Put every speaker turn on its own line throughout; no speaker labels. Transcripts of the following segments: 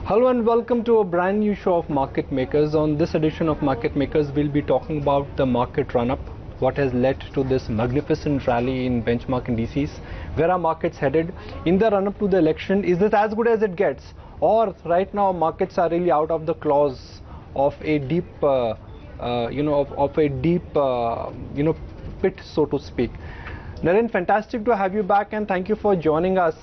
Hello and welcome to a brand new show of Market Makers. On this edition of Market Makers, we'll be talking about the market run-up, what has led to this magnificent rally in benchmark indices, where are markets headed in the run-up to the election. Is it as good as it gets, or right now markets are really out of the claws of a deep, pit, so to speak. Naren, fantastic to have you back and thank you for joining us.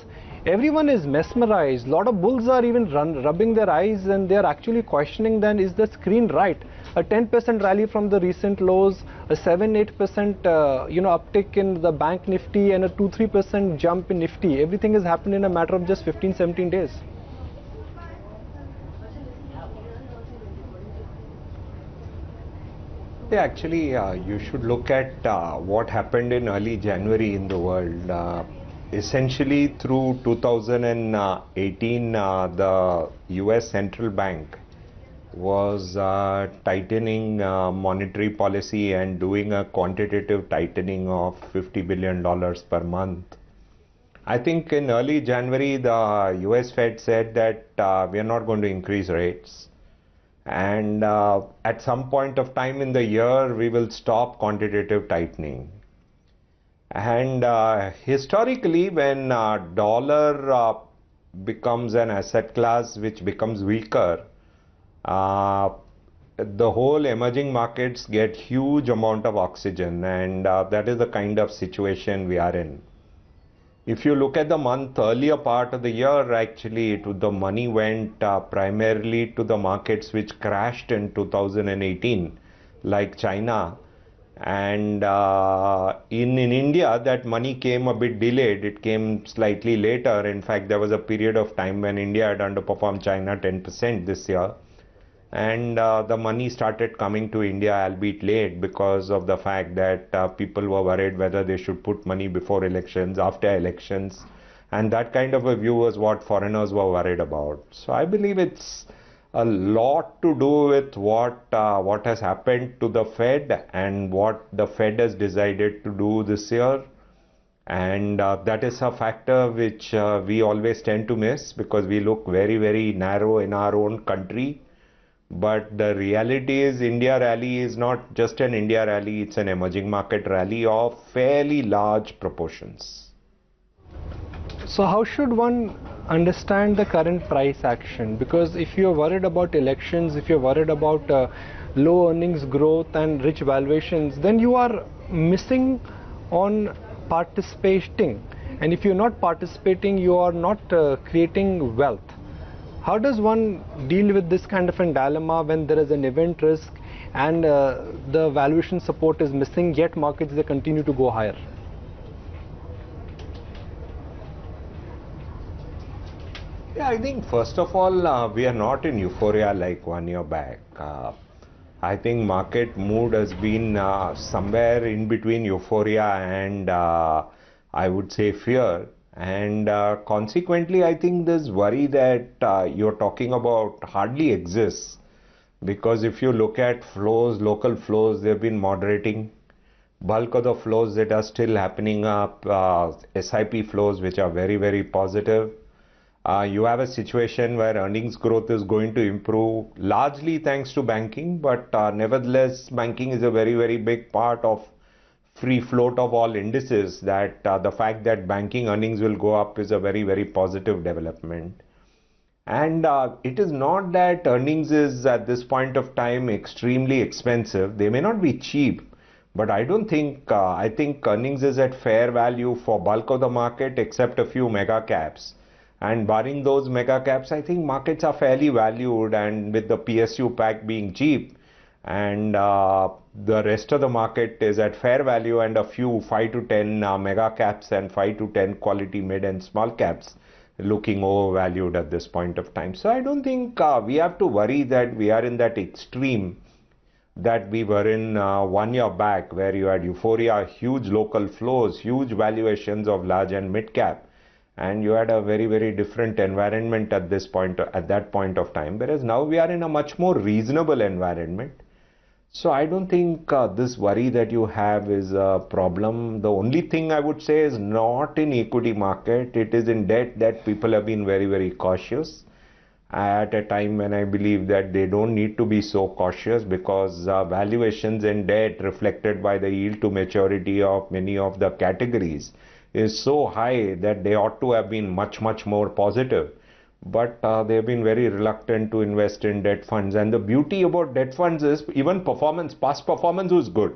Everyone is mesmerized. A lot of bulls are even rubbing their eyes and they are actually questioning then, is the screen right? A 10% rally from the recent lows, a 7-8% uptick in the bank nifty and a 2-3% jump in nifty. Everything has happened in a matter of just 15-17 days.
Yeah, actually, you should look at what happened in early January in the world. Essentially, through 2018, the US central bank was tightening monetary policy and doing a quantitative tightening of $50 billion per month. I think in early January, the US Fed said that we are not going to increase rates. And at some point of time in the year, we will stop quantitative tightening. And historically, when dollar becomes an asset class which becomes weaker, the whole emerging markets get huge amount of oxygen, and that is the kind of situation we are in. If you look at the month earlier part of the year, actually the money went primarily to the markets which crashed in 2018, like China. And in India, that money came a bit delayed. It came slightly later. In fact, there was a period of time when India had underperformed China 10% this year. And the money started coming to India, albeit late, because of the fact that people were worried whether they should put money before elections, after elections. And that kind of a view was what foreigners were worried about. So I believe it's a lot to do with what has happened to the Fed and what the Fed has decided to do this year. And that is a factor which we always tend to miss because we look very, very narrow in our own country. But the reality is India rally is not just an India rally, it's an emerging market rally of fairly large proportions.
So how should one understand the current price action? Because if you're worried about elections, if you're worried about low earnings growth and rich valuations, then you are missing on participating. And if you're not participating, you are not creating wealth. How does one deal with this kind of a dilemma when there is an event risk and the valuation support is missing, yet markets, they continue to go higher?
Yeah, I think first of all, we are not in euphoria like 1 year back. I think market mood has been somewhere in between euphoria and I would say fear. And consequently, I think this worry that you're talking about hardly exists. Because if you look at flows, local flows, they've been moderating. Bulk of the flows that are still happening up, SIP flows, which are very, very positive. You have a situation where earnings growth is going to improve largely thanks to banking, but nevertheless, banking is a very, very big part of free float of all indices. That the fact that banking earnings will go up is a very, very positive development. And it is not that earnings is at this point of time extremely expensive. They may not be cheap, but I don't think, I think earnings is at fair value for bulk of the market except a few mega caps. And barring those mega caps, I think markets are fairly valued, and with the PSU pack being cheap and the rest of the market is at fair value and a few 5 to 10 mega caps and 5 to 10 quality mid and small caps looking overvalued at this point of time. So I don't think we have to worry that we are in that extreme that we were in 1 year back, where you had euphoria, huge local flows, huge valuations of large and mid cap. And you had a very, very different environment at this point, at that point of time. Whereas now we are in a much more reasonable environment. So I don't think this worry that you have is a problem. The only thing I would say is not in equity market. It is in debt that people have been very, very cautious. at a time when I believe that they don't need to be so cautious, because valuations and debt reflected by the yield to maturity of many of the categories is so high that they ought to have been much, much more positive. But they've been very reluctant to invest in debt funds. And the beauty about debt funds is even past performance was good.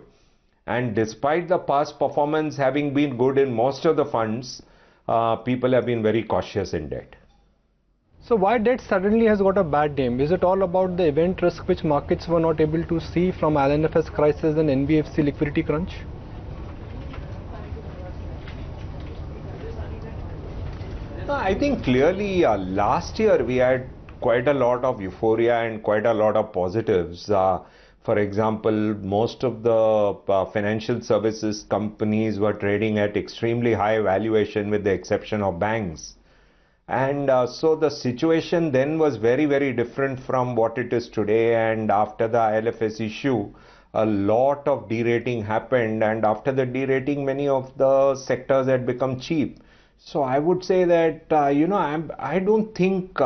And despite the past performance having been good in most of the funds, people have been very cautious in debt.
So why debt suddenly has got a bad name? Is it all about the event risk which markets were not able to see from INFS crisis and NBFC liquidity crunch?
I think clearly last year we had quite a lot of euphoria and quite a lot of positives. For example, most of the financial services companies were trading at extremely high valuation with the exception of banks. And so the situation then was very, very different from what it is today. And after the ILFS issue, a lot of derating happened. And after the derating, many of the sectors had become cheap. So I would say that, I don't think,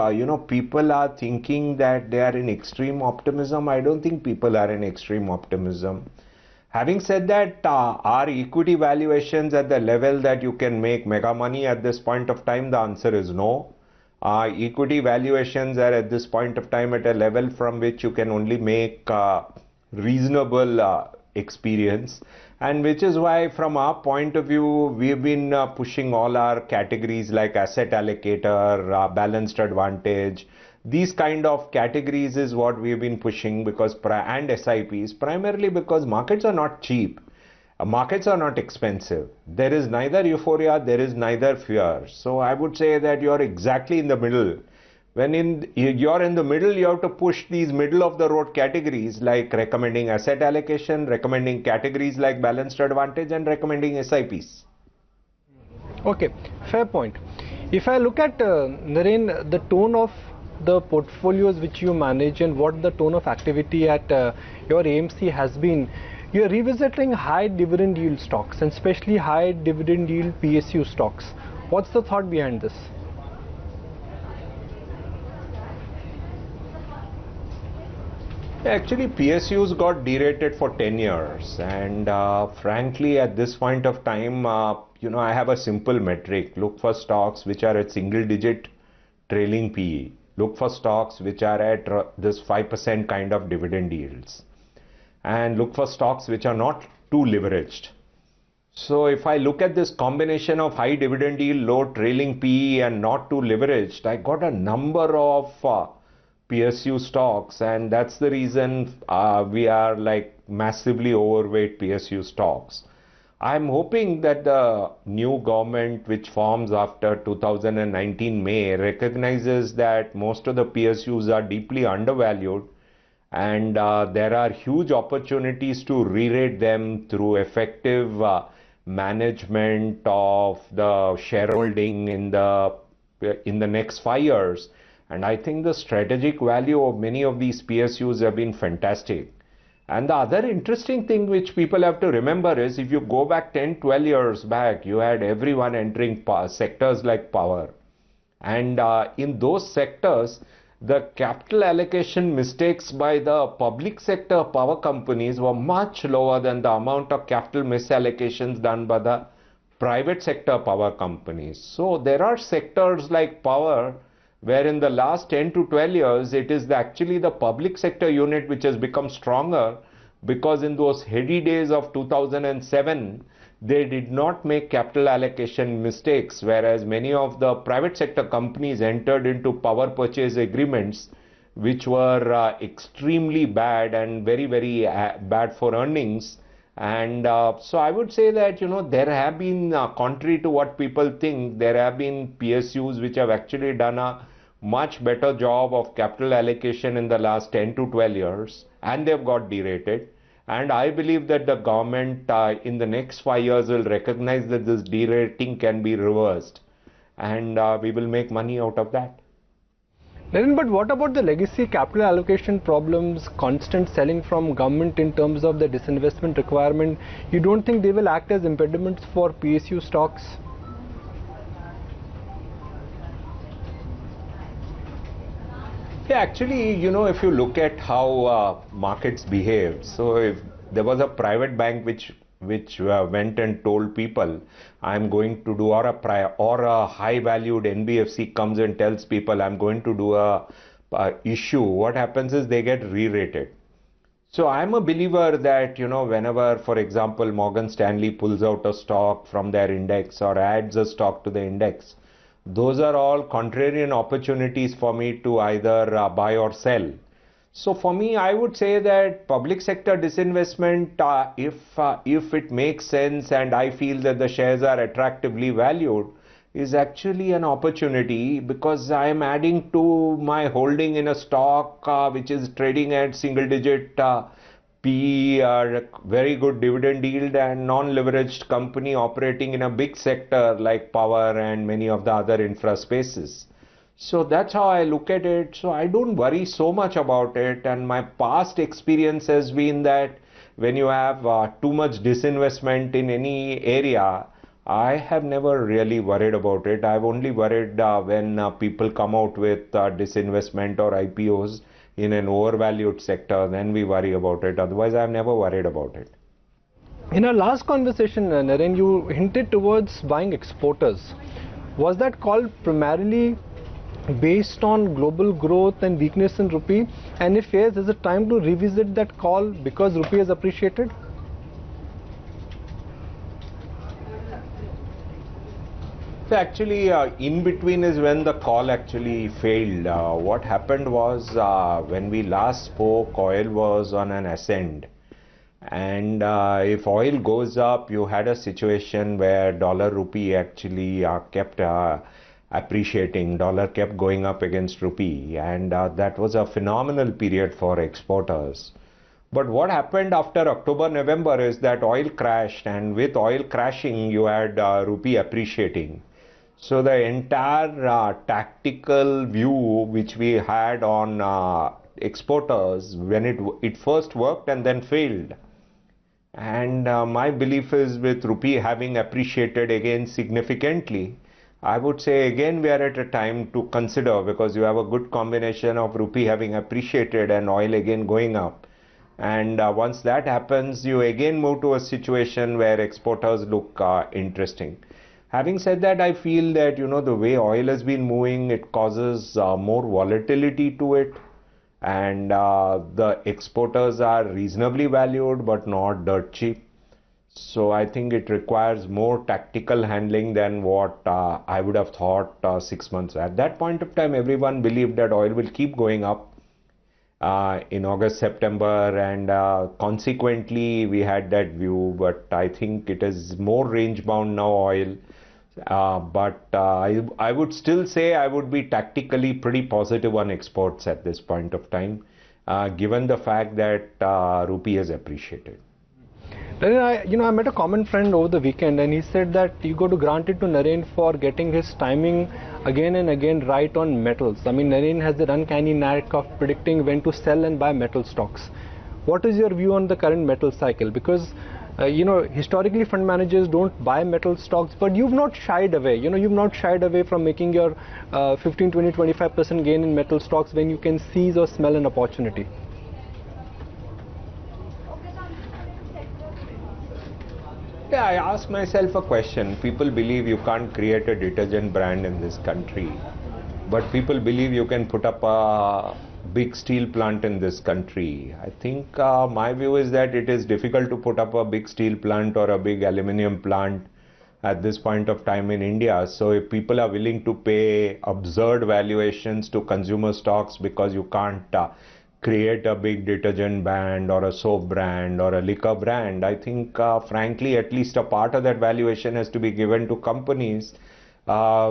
people are thinking that they are in extreme optimism. I don't think people are in extreme optimism. Having said that, are equity valuations at the level that you can make mega money at this point of time? The answer is no. Equity valuations are at this point of time at a level from which you can only make reasonable experience. And which is why, from our point of view, we've been pushing all our categories like asset allocator, balanced advantage. These kind of categories is what we've been pushing, because and SIPs, primarily because markets are not cheap. Markets are not expensive. There is neither euphoria, there is neither fear. So I would say that you're exactly in the middle. When you're in the middle, you have to push these middle of the road categories like recommending asset allocation, recommending categories like balanced advantage, and recommending SIPs.
Okay, fair point. If I look at, Naren, the tone of the portfolios which you manage and what the tone of activity at your AMC has been, you're revisiting high dividend yield stocks and especially high dividend yield PSU stocks. What's the thought behind this?
Actually, PSUs got derated for 10 years, and frankly, at this point of time, I have a simple metric. Look for stocks which are at single-digit trailing PE. Look for stocks which are at this 5% kind of dividend yields. And look for stocks which are not too leveraged. So if I look at this combination of high dividend yield, low trailing PE, and not too leveraged, I got a number of PSU stocks, and that's the reason we are like massively overweight PSU stocks. I'm hoping that the new government which forms after 2019 May recognizes that most of the PSUs are deeply undervalued, and there are huge opportunities to re-rate them through effective management of the shareholding in the next 5 years. And I think the strategic value of many of these PSUs have been fantastic. And the other interesting thing which people have to remember is, if you go back 10, 12 years back, you had everyone entering sectors like power. And in those sectors, the capital allocation mistakes by the public sector power companies were much lower than the amount of capital misallocations done by the private sector power companies. So there are sectors like power where in the last 10 to 12 years, it is actually the public sector unit which has become stronger, because in those heady days of 2007, they did not make capital allocation mistakes, whereas many of the private sector companies entered into power purchase agreements which were extremely bad and very, very bad for earnings. And so I would say that, there have been, contrary to what people think, there have been PSUs which have actually done a much better job of capital allocation in the last 10 to 12 years, and they've got derated. And I believe that the government in the next 5 years will recognize that this derating can be reversed, and we will make money out of that.
Naren, but what about the legacy capital allocation problems, constant selling from government in terms of the disinvestment requirement? You don't think they will act as impediments for PSU stocks?
Yeah, actually, if you look at how markets behave, so if there was a private bank which went and told people, I'm going to do, or a high valued NBFC comes and tells people, I'm going to do a issue, what happens is they get re-rated. So I'm a believer that, whenever, for example, Morgan Stanley pulls out a stock from their index or adds a stock to the index, those are all contrarian opportunities for me to either buy or sell. So for me, I would say that public sector disinvestment, if it makes sense and I feel that the shares are attractively valued, is actually an opportunity, because I am adding to my holding in a stock which is trading at single digit PE, very good dividend yield, and non-leveraged company operating in a big sector like power and many of the other infra spaces. So that's how I look at it. So I don't worry so much about it. And my past experience has been that when you have too much disinvestment in any area, I have never really worried about it. I've only worried when people come out with disinvestment or IPOs in an overvalued sector, then we worry about it. Otherwise, I've never worried about it.
In our last conversation, Naren, you hinted towards buying exporters. Was that call primarily based on global growth and weakness in rupee? And if yes, is it time to revisit that call because rupee has appreciated?
So actually, in between is when the call actually failed. What happened was, when we last spoke, oil was on an ascend. And if oil goes up, you had a situation where dollar rupee actually kept appreciating. Dollar kept going up against rupee, and that was a phenomenal period for exporters. But what happened after October, November is that oil crashed, and with oil crashing, you had rupee appreciating. So the entire tactical view which we had on exporters, when it first worked and then failed. And my belief is, with rupee having appreciated again significantly, I would say again we are at a time to consider, because you have a good combination of rupee having appreciated and oil again going up. And once that happens, you again move to a situation where exporters look interesting. Having said that, I feel that, the way oil has been moving, it causes more volatility to it. And the exporters are reasonably valued, but not dirt cheap. So I think it requires more tactical handling than what I would have thought 6 months. At that point of time, everyone believed that oil will keep going up in August, September, and consequently we had that view. But I think it is more range bound now, oil. But I would still say I would be tactically pretty positive on exports at this point of time, given the fact that rupee has appreciated.
I met a common friend over the weekend, and he said that you got to grant it to Naren for getting his timing again and again right on metals. I mean, Naren has the uncanny knack of predicting when to sell and buy metal stocks. What is your view on the current metal cycle? Because historically fund managers don't buy metal stocks, but you've not shied away. You've not shied away from making your 15, 20, 25% gain in metal stocks when you can seize or smell an opportunity.
Yeah, I ask myself a question. People believe you can't create a detergent brand in this country, but people believe you can put up a big steel plant in this country. I think my view is that it is difficult to put up a big steel plant or a big aluminium plant at this point of time in India. So if people are willing to pay absurd valuations to consumer stocks because you can't create a big detergent brand or a soap brand or a liquor brand, I think frankly at least a part of that valuation has to be given to companies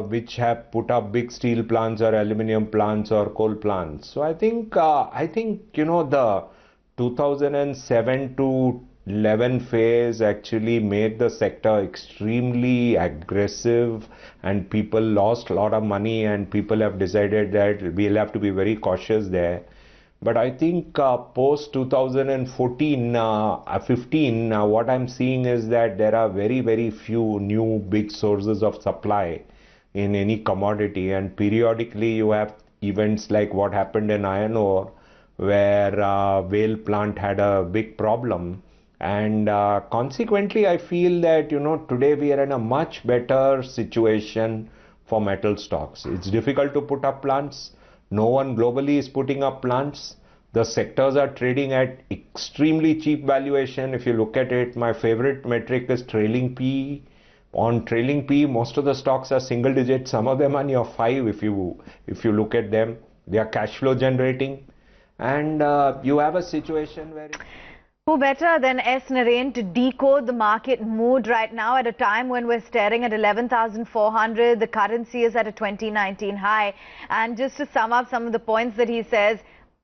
which have put up big steel plants or aluminium plants or coal plants. So I think the 2007 to 11 phase actually made the sector extremely aggressive, and people lost a lot of money, and people have decided that we'll have to be very cautious there. But I think post 2014, 15, what I'm seeing is that there are very, very few new big sources of supply in any commodity, and periodically you have events like what happened in iron ore, where Whale plant had a big problem. And consequently, I feel that, today we are in a much better situation for metal stocks. It's difficult to put up plants. No one globally is putting up plants. The sectors are trading at extremely cheap valuation. If you look at it, my favorite metric is trailing PE. On trailing PE, most of the stocks are single digit. Some of them are near 5 if you look at them. They are cash flow generating. And you have a situation where...
Who better than S Naren to decode the market mood right now at a time when we're staring at 11,400. The currency is at a 2019 high. And just to sum up some of the points that he says,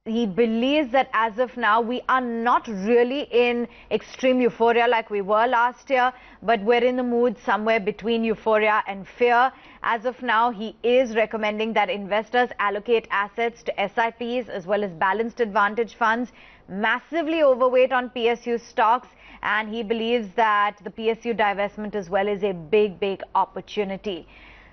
he believes that as of now, we are not really in extreme euphoria like we were last year, but we're in the mood somewhere between euphoria and fear. As of now, he is recommending that investors allocate assets to SIPs as well as balanced advantage funds, massively overweight on PSU stocks, and he believes that the PSU divestment as well is a big opportunity.